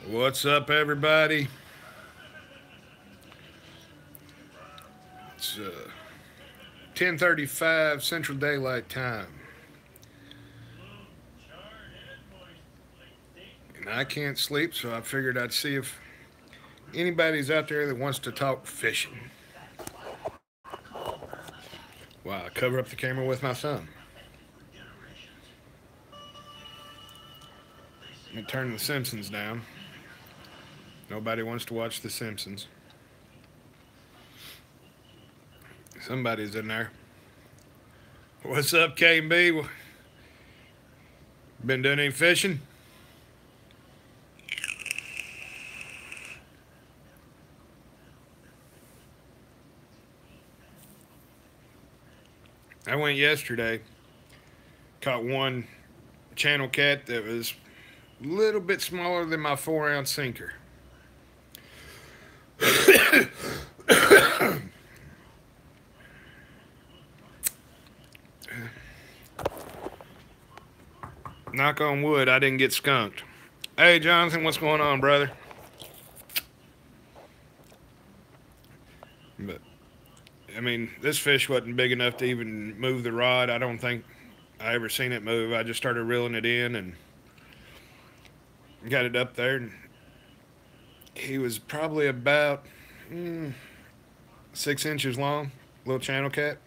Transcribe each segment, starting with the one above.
What's up, everybody? It's 10:35 Central Daylight Time, and I can't sleep, so I figured I'd see if anybody's out there that wants to talk fishing. Wow, I cover up the camera with my thumb. Let me turn the Simpsons down. Nobody wants to watch the Simpsons. Somebody's in there. What's up, K&B? Been doing any fishing? I went yesterday. Caught one channel cat that was a little bit smaller than my 4 ounce sinker. Knock on wood, I didn't get skunked. Hey, Jonathan, what's going on, brother? But I mean, this fish wasn't big enough to even move the rod. I don't think I ever seen it move. I just started reeling it in and got it up there. And he was probably about 6 inches long, little channel cat.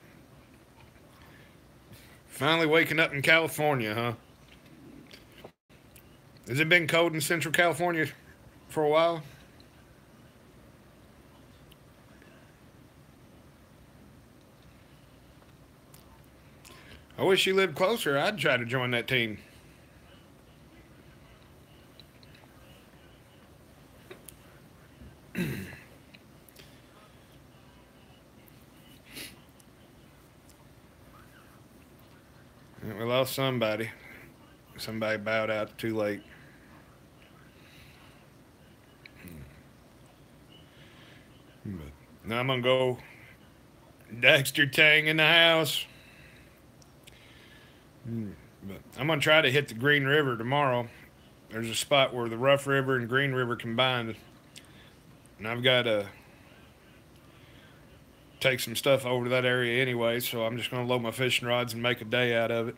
Finally waking up in California, huh? Has it been cold in Central California for a while? I wish you lived closer. I'd try to join that team. We lost somebody. Somebody bowed out too late. But now I'm gonna go Dexter Tang in the house. But I'm gonna try to hit the Green River tomorrow. There's a spot where the Rough River and Green River combined, and I've got to take some stuff over to that area anyway. So I'm just gonna load my fishing rods and make a day out of it.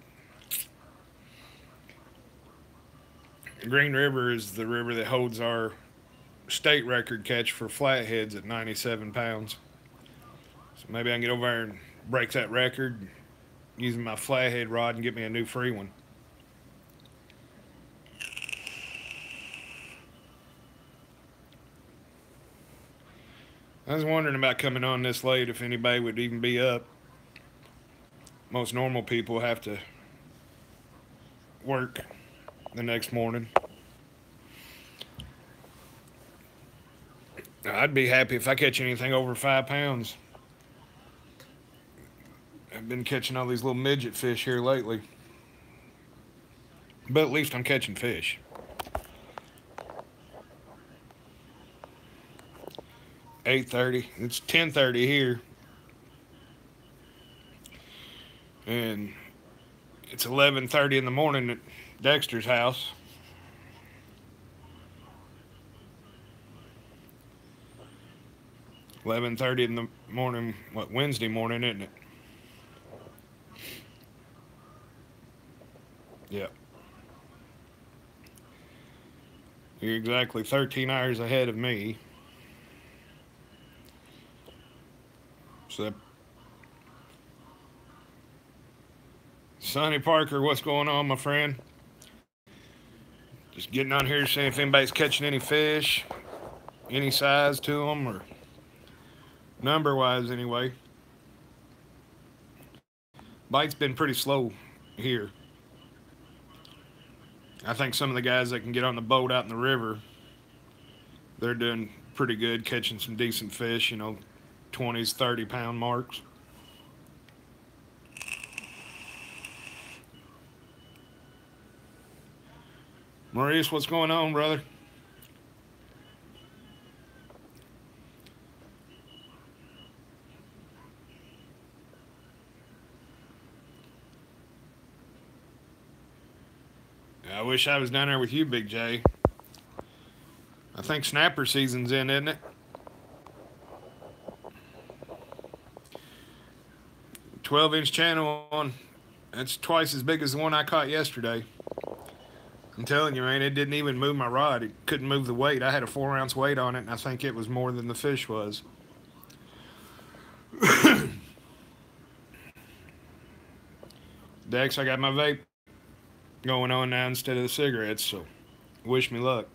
Green River is the river that holds our state record catch for flatheads at 97 pounds. So maybe I can get over there and break that record using my flathead rod and get me a new free one. I was wondering about coming on this late if anybody would even be up. Most normal people have to work the next morning. I'd be happy if I catch anything over 5 pounds. I've been catching all these little midget fish here lately. But at least I'm catching fish. $8:30. It's 10:30 here. And it's 11:30 in the morning at Dexter's house. $11:30 in the morning, Wednesday morning, isn't it? Yep. You're exactly 13 hours ahead of me. So, Sonny Parker, what's going on, my friend? Just getting on here, seeing if anybody's catching any fish, any size to them, or number-wise anyway. Bite's been pretty slow here. I think some of the guys that can get on the boat out in the river, they're doing pretty good, catching some decent fish, 20s, 30-pound marks. Maurice, what's going on, brother? I wish I was down there with you, Big J. I think snapper season's in, isn't it? 12-inch channel on. That's twice as big as the one I caught yesterday. I'm telling you, man, it didn't even move my rod. It couldn't move the weight. I had a 4-ounce weight on it, and I think it was more than the fish was. Dex, I got my vape going on now instead of the cigarettes, so wish me luck.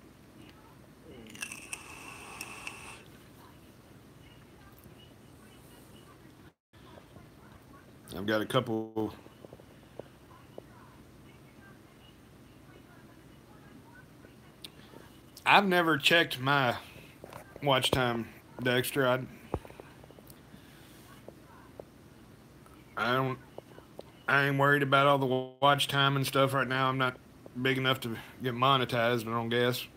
I've got a couple. I've never checked my watch time, Dexter. I ain't worried about all the watch time and stuff right now. I'm not big enough to get monetized, I don't guess.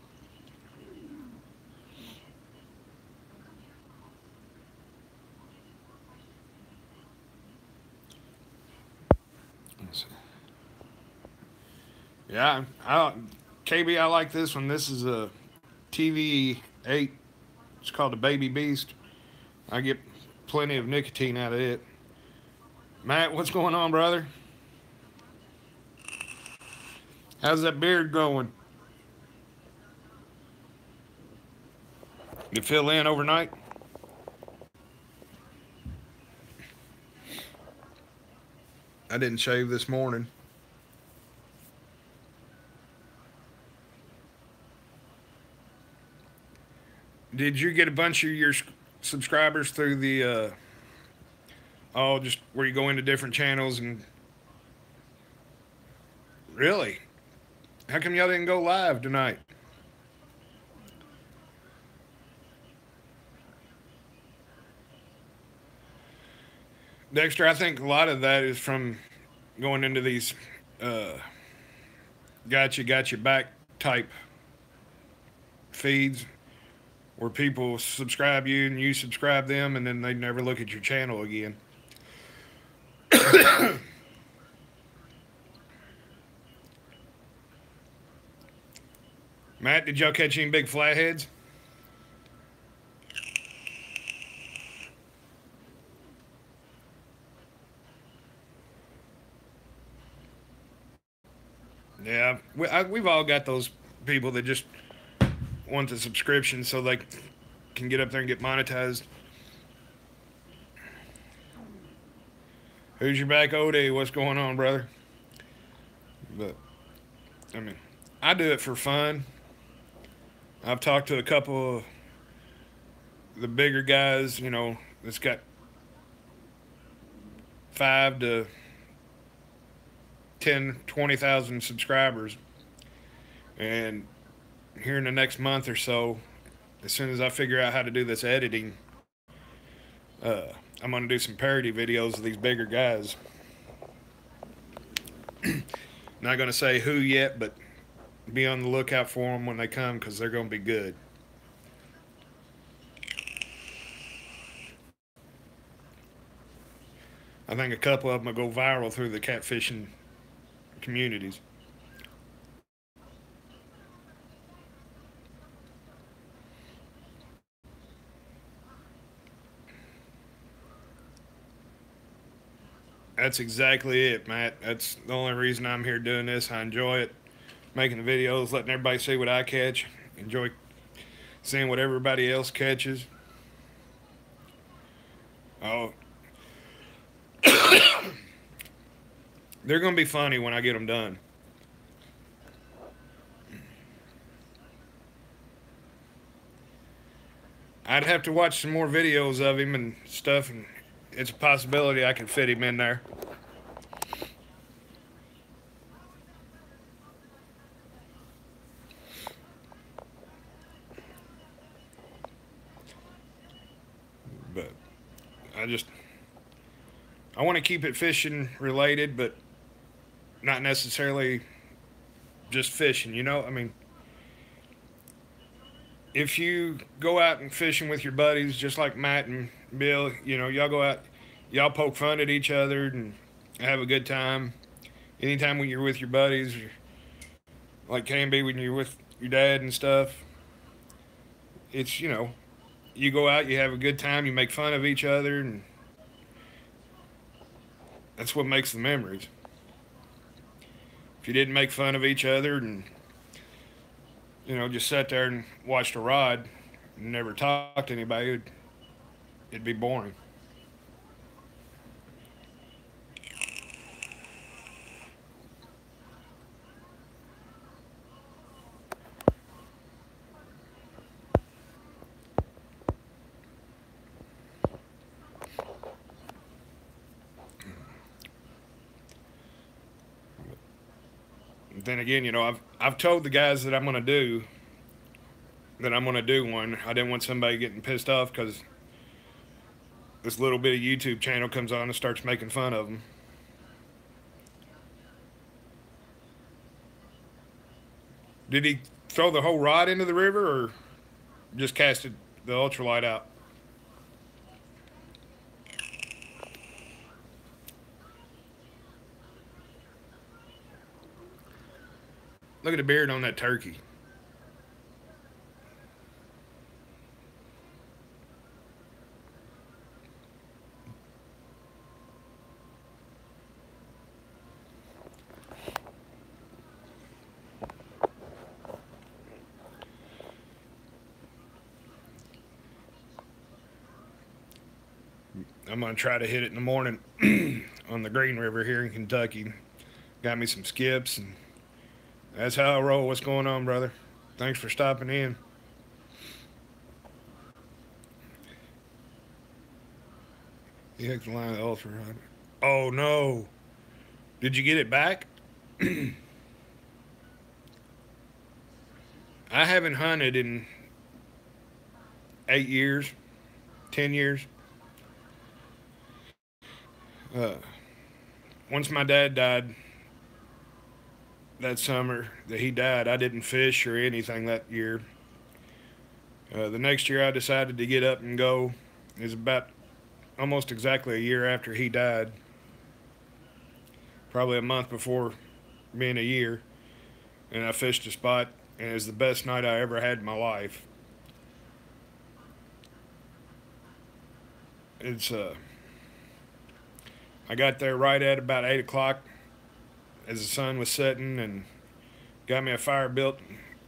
Let's see. Yeah, KB, I like this one. This is a TV8. It's called the Baby Beast. I get plenty of nicotine out of it. Matt, what's going on, brother? How's that beard going? You fill in overnight? I didn't shave this morning. Did you get a bunch of your subscribers through the just where you go into different channels and really? How come y'all didn't go live tonight? Dexter, I think a lot of that is from going into these got you back type feeds where people subscribe you and you subscribe them, and then they never look at your channel again. Matt, did y'all catch any big flatheads? Yeah, we've all got those people that just want the subscription so they can get up there and get monetized. Who's your back, Odie? What's going on, brother? But, I mean, I do it for fun. I've talked to a couple of the bigger guys, you know, that's got 5 to 10, 20,000 subscribers. And here in the next month or so, as soon as I figure out how to do this editing, I'm going to do some parody videos of these bigger guys. Not going to say who yet, but be on the lookout for them when they come, because they're going to be good. I think a couple of them will go viral through the catfishing communities. That's exactly it, Matt. That's the only reason I'm here doing this. I enjoy it, making the videos, letting everybody see what I catch. Enjoy seeing what everybody else catches. Oh, they're going to be funny when I get them done. I'd have to watch some more videos of him and stuff, and it's a possibility I could fit him in there. But I want to keep it fishing related, but not necessarily just fishing, you know? I mean, if you go out and fishing with your buddies, just like Matt and Bill, you know, y'all go out, y'all poke fun at each other and have a good time. Anytime when you're with your buddies, like can be when you're with your dad and stuff, it's, you go out, you have a good time, you make fun of each other, and that's what makes the memories. If you didn't make fun of each other and, just sat there and watched a ride and never talked to anybody, it'd be boring. Then again, I've told the guys that I'm gonna do one. I didn't want somebody getting pissed off because this little bit of YouTube channel comes on and starts making fun of them. Did he throw the whole rod into the river or just casted the ultralight out? Look at the beard on that turkey. I'm gonna try to hit it in the morning on the Green River here in Kentucky. Got me some skips, and that's how I roll. What's going on, brother? Thanks for stopping in. You hooked the line of the ultra rod. Oh no! Did you get it back? I haven't hunted in 8 years, 10 years. Uh, Once my dad died that summer that he died, I didn't fish or anything that year. The next year, I decided to get up and go. It was about almost exactly a year after he died, probably a month before being a year, and I fished a spot, and it was the best night I ever had in my life. It's I got there right at about 8 o'clock as the sun was setting, and got me a fire built,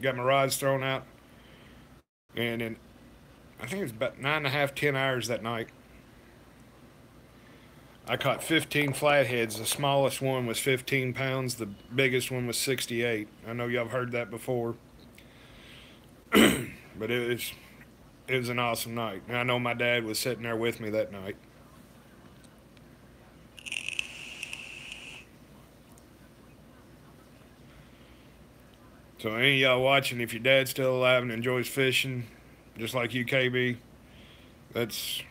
got my rods thrown out, and in I think it was about 9.5, 10 hours that night, I caught 15 flatheads. The smallest one was 15 pounds. The biggest one was 68. I know y'all have heard that before, but it was an awesome night. And I know my dad was sitting there with me that night. So any of y'all watching, if your dad's still alive and enjoys fishing, just like you, KB, let's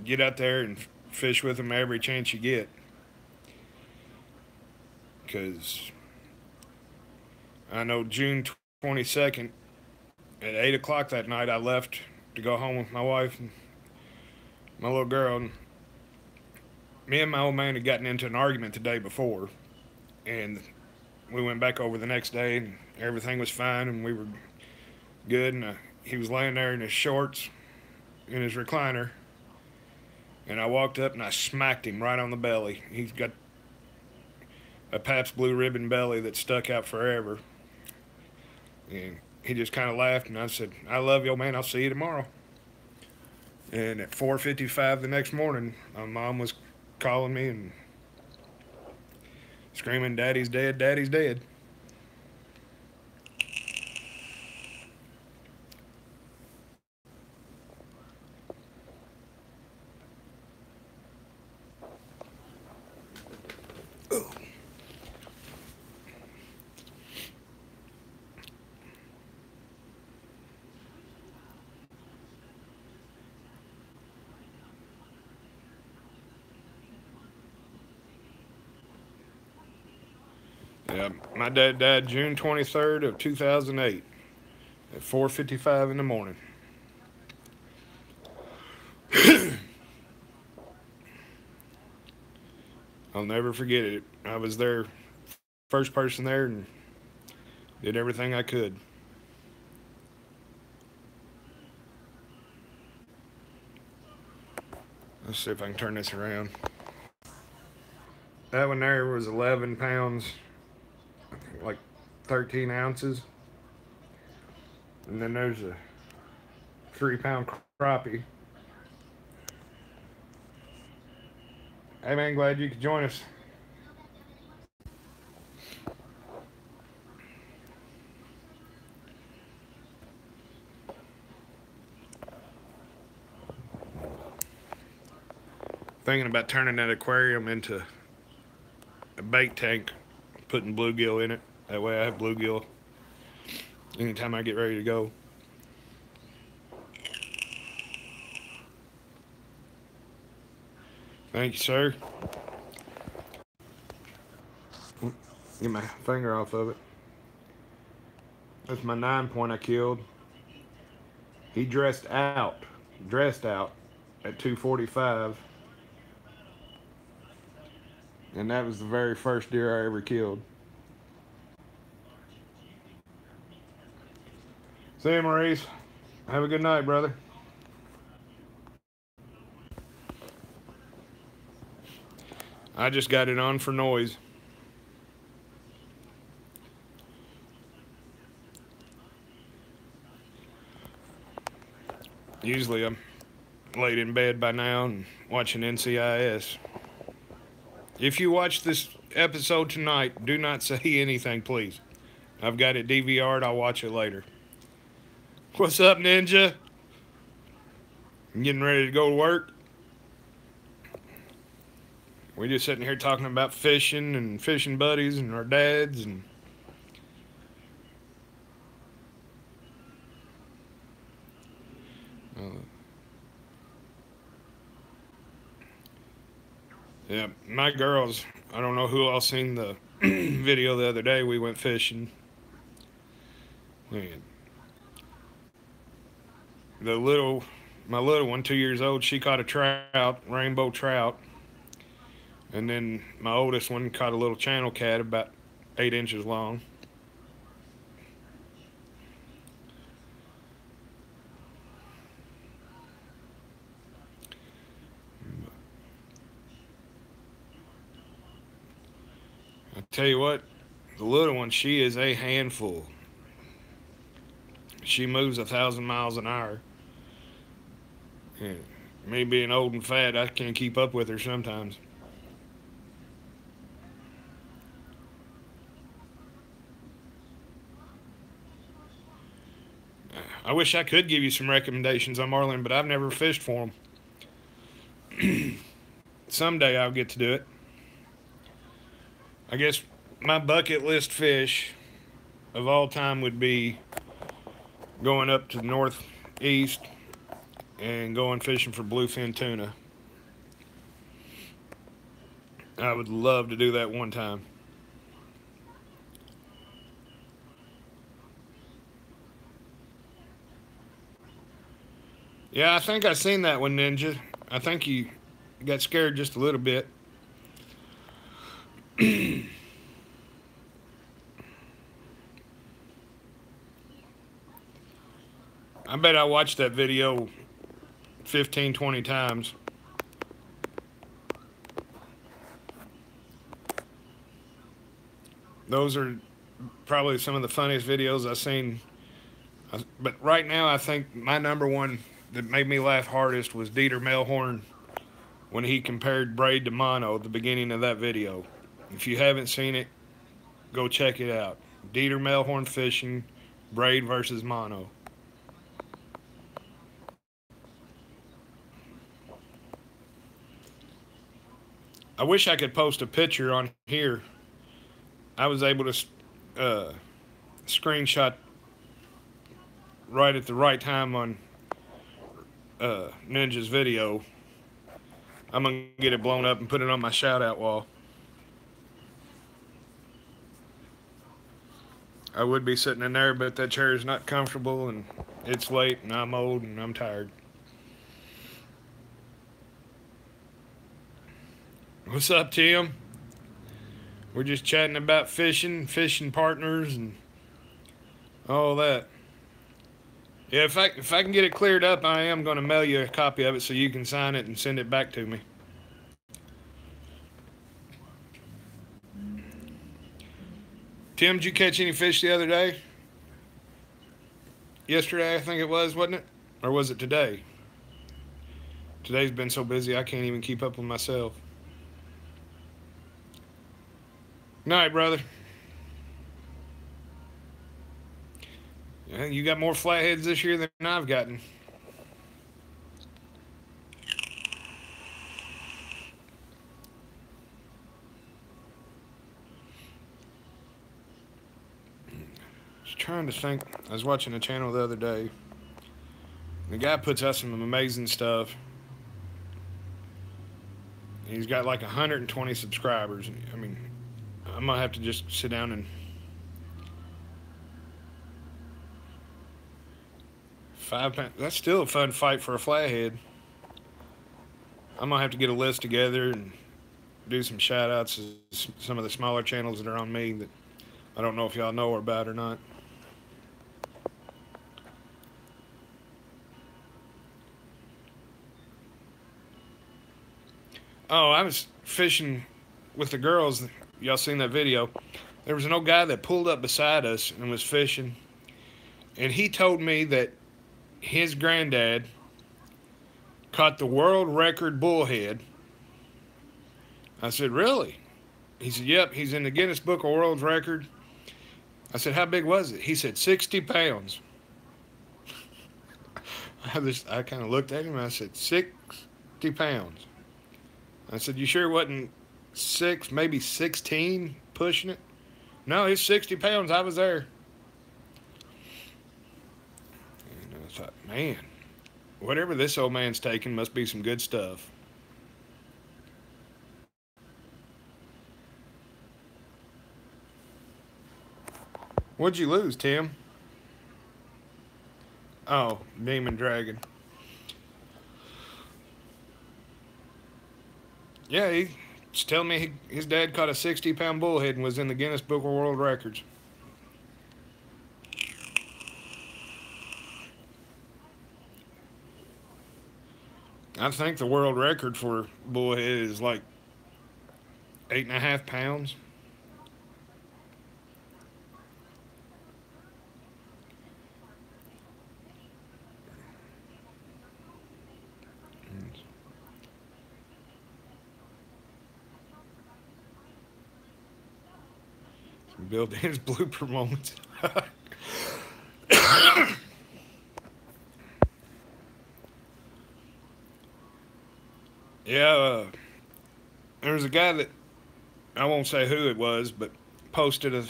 get out there and fish with him every chance you get. Because I know June 22nd at 8 o'clock that night, I left to go home with my wife and my little girl. And me and my old man had gotten into an argument the day before, and we went back over the next day, and everything was fine, and we were good. And he was laying there in his shorts in his recliner, and I walked up and I smacked him right on the belly. He's got a Pabst Blue Ribbon belly that stuck out forever, and he just kind of laughed, and I said, "I love you, man. I'll see you tomorrow." And at 4:55 the next morning, my mom was calling me and screaming, "Daddy's dead, Daddy's dead." Yeah, my dad died June 23rd of 2008 at 4:55 in the morning. I'll never forget it. I was there, first person there, and did everything I could. Let's see if I can turn this around. That one there was 11 pounds, like 13 ounces. And then there's a 3-pound crappie. Hey man, glad you could join us. Thinking about turning that aquarium into a bait tank, putting bluegill in it. That way I have bluegill anytime I get ready to go. Thank you, sir. Get my finger off of it. That's my 9-point I killed. He dressed out at 245. And that was the very first deer I ever killed. See you, Maurice. Have a good night, brother. I just got it on for noise. Usually I'm laid in bed by now and watching NCIS. If you watch this episode tonight, do not say anything, please. I've got it DVR'd. I'll watch it later. What's up, Ninja? I'm getting ready to go to work. We're just sitting here talking about fishing and fishing buddies and our dads and yeah, my girls, I don't know who all seen the video the other day. We went fishing. Man. My little one, 2 years old, she caught a trout, rainbow trout. And then my oldest one caught a little channel cat about 8 inches long. I tell you what, the little one, she is a handful. She moves 1,000 miles an hour. And me being old and fat, I can't keep up with her sometimes. I wish I could give you some recommendations on marlin, but I've never fished for them. Someday I'll get to do it. I guess my bucket list fish of all time would be going up to the northeast and going fishing for bluefin tuna. I would love to do that one time. Yeah, I think I seen that one, Ninja. I think you got scared just a little bit. I bet I watched that video 15, 20 times. Those are probably some of the funniest videos I've seen. But right now, I think my number one that made me laugh hardest was Dieter Melhorn when he compared braid to mono at the beginning of that video. If you haven't seen it, go check it out. Dieter Melhorn fishing, braid versus mono. I wish I could post a picture on here. I was able to screenshot right at the right time on Ninja's video. I'm gonna get it blown up and put it on my shout out wall. I would be sitting in there, but that chair is not comfortable and it's late and I'm old and I'm tired. What's up, Tim? We're just chatting about fishing, fishing partners and all that. Yeah, if I can get it cleared up, I am going to mail you a copy of it so you can sign it and send it back to me. Tim, did you catch any fish the other day? Yesterday, I think it was, wasn't it? Or was it today? Today's been so busy I can't even keep up with myself. Night, brother. Yeah, you got more flatheads this year than I've gotten. Just trying to think. I was watching a channel the other day. The guy puts out some amazing stuff. He's got like 120 subscribers. I mean, I'm gonna have to just sit down and 5 pounds. That's still a fun fight for a flathead. I'm gonna have to get a list together and do some shout outs to some of the smaller channels that are on me that I don't know if y'all know about or not. Oh, I was fishing with the girls. Y'all seen that video? There was an old guy that pulled up beside us and was fishing, and he told me that his granddad caught the world record bullhead. I said, really? He said, yep, he's in the Guinness Book of World Record. I said, how big was it? He said, 60 pounds. I kind of looked at him and I said, 60 pounds. I said, you sure it wasn't 6, maybe 16 pushing it? No, it's 60 pounds. I was there. And I thought, man, whatever this old man's taking must be some good stuff. What'd you lose, Tim? Oh, Demon Dragon. Yeah, he's telling me his dad caught a 60-pound bullhead and was in the Guinness Book of World Records. I think the world record for bullhead is like 8.5 pounds. Build his blooper moments. Yeah, there was a guy that, I won't say who it was, but posted a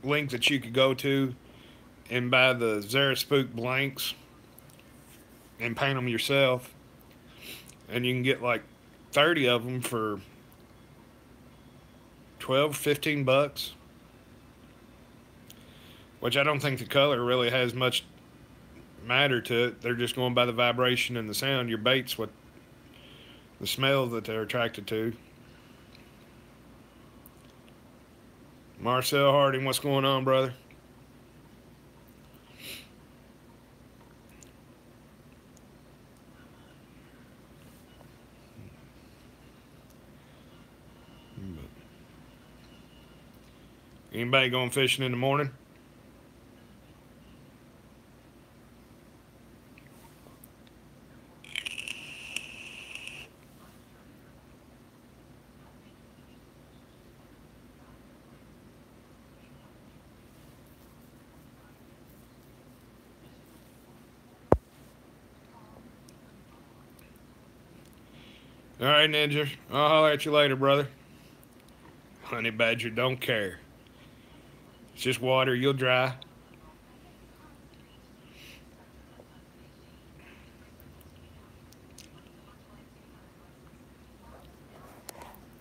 link that you could go to and buy the Zaraspook blanks and paint them yourself. And you can get like 30 of them for 12, 15 bucks. Which I don't think the color really has much matter to it. They're just going by the vibration and the sound. Your bait's what the smell that they're attracted to. Marcel Harding, what's going on, brother? Anybody going fishing in the morning? All right, Ninja. I'll holler at you later, brother. Honey badger don't care. It's just water. You'll dry.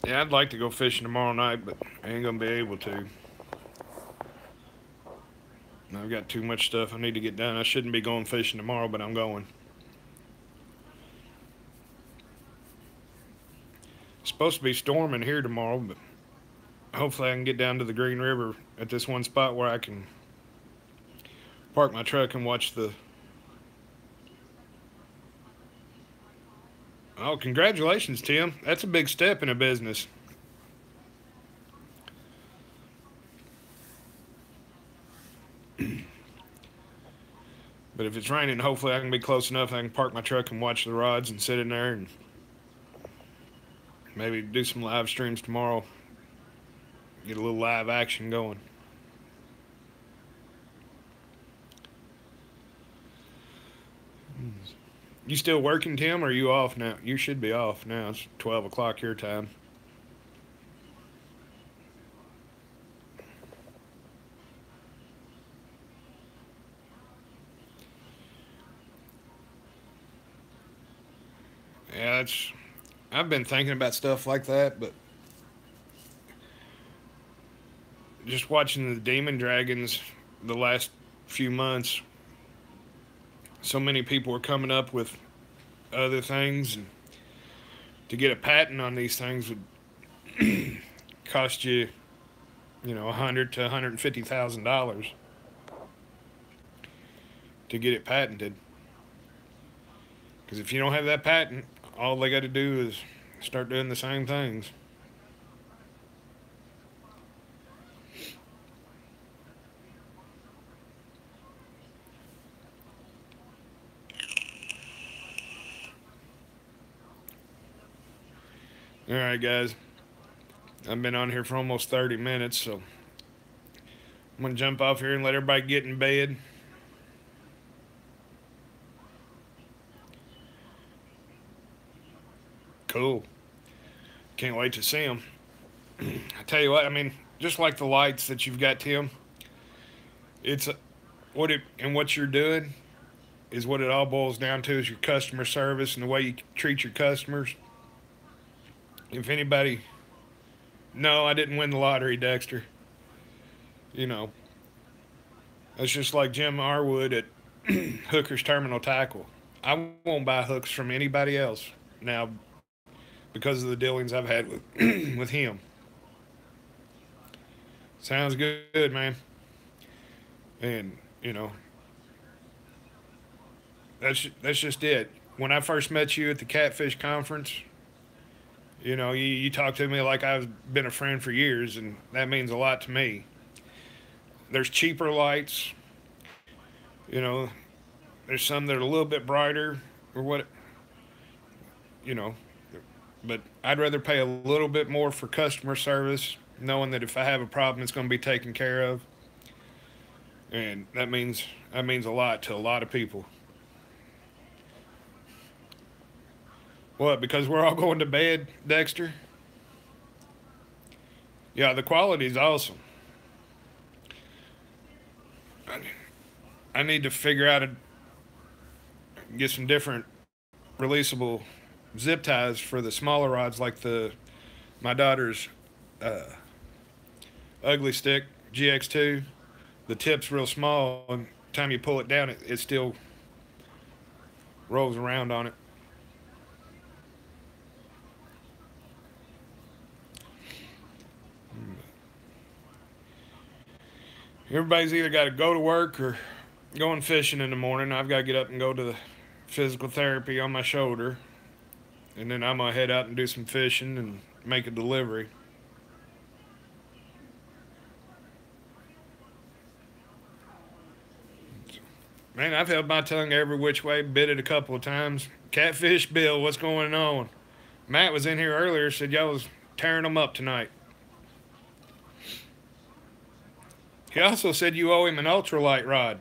Yeah, I'd like to go fishing tomorrow night, but I ain't gonna be able to. I've got too much stuff I need to get done. I shouldn't be going fishing tomorrow, but I'm going. It's supposed to be storming here tomorrow, but hopefully I can get down to the Green River at this one spot where I can park my truck and watch the. Oh, congratulations, Tim. That's a big step in a business. But if it's raining, hopefully I can be close enough I can park my truck and watch the rods and sit in there and maybe do some live streams tomorrow. Get a little live action going. You still working, Tim, or are you off now? You should be off now. It's 12 o'clock your time. Yeah, it's. I've been thinking about stuff like that, but just watching the Demon Dragons the last few months, so many people are coming up with other things, and to get a patent on these things would cost you, $100 to $150,000 to get it patented. Because if you don't have that patent, all they got to do is start doing the same things. All right, guys. I've been on here for almost 30 minutes, so I'm going to jump off here and let everybody get in bed. Cool. Can't wait to see them. I tell you what, I mean, just like the lights that you've got, Tim, it's what you're doing is what it all boils down to is your customer service and the way you treat your customers. If anybody, no, I didn't win the lottery, Dexter. You know, that's just like Jim Arwood at Hooker's Terminal Tackle. I won't buy hooks from anybody else now because of the dealings I've had with with him. Sounds good, man. And that's just it. When I first met you at the Catfish Conference, you talked to me like I've been a friend for years, and that means a lot to me. There's cheaper lights, you know. There's some that are a little bit brighter, or what, you know. But I'd rather pay a little bit more for customer service, knowing that if I have a problem, it's going to be taken care of. And that means a lot to a lot of people. What? Because we're all going to bed, Dexter? Yeah, the quality is awesome. I need to figure out get some different releasable zip ties for the smaller rods, like my daughter's uh, Ugly Stick GX2. The tip's real small, and the time you pull it down, it still rolls around on it. Everybody's either got to go to work or going fishing in the morning. I've got to get up and go to the physical therapy on my shoulder, and then I'm going to head out and do some fishing and make a delivery. Man, I've held my tongue every which way, bit it a couple of times. Catfish Bill, what's going on? Matt was in here earlier, said y'all was tearing them up tonight. He also said you owe him an ultralight rod.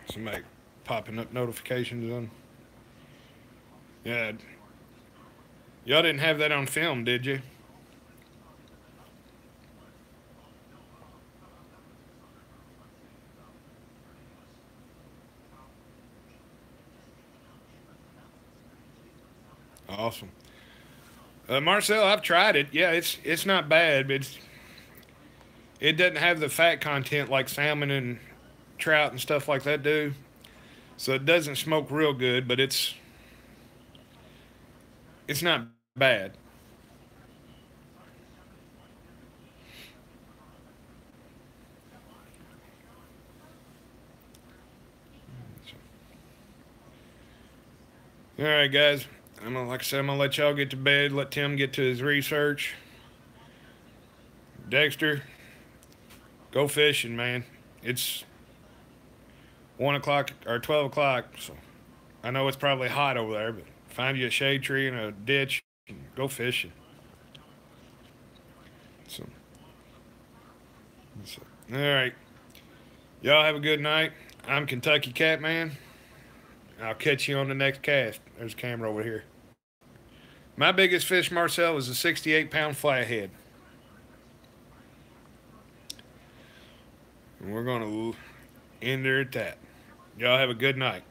Somebody popping up notifications on. Yeah. Y'all didn't have that on film, did you? Awesome. Marcel, I've tried it. Yeah, it's not bad, but It doesn't have the fat content like salmon and trout and stuff like that do. So it doesn't smoke real good, but it's not bad. All right, guys. Like I said, I'm gonna let y'all get to bed. Let Tim get to his research. Dexter, go fishing, man. It's 1 o'clock or 12 o'clock, so I know it's probably hot over there, but find you a shade tree and a ditch and go fishing. So, so all right. Y'all have a good night. I'm Kentucky Catman. I'll catch you on the next cast. There's a camera over here. My biggest fish, Marcel, is a 68-pound flathead. And we're going to end there at that. Y'all have a good night.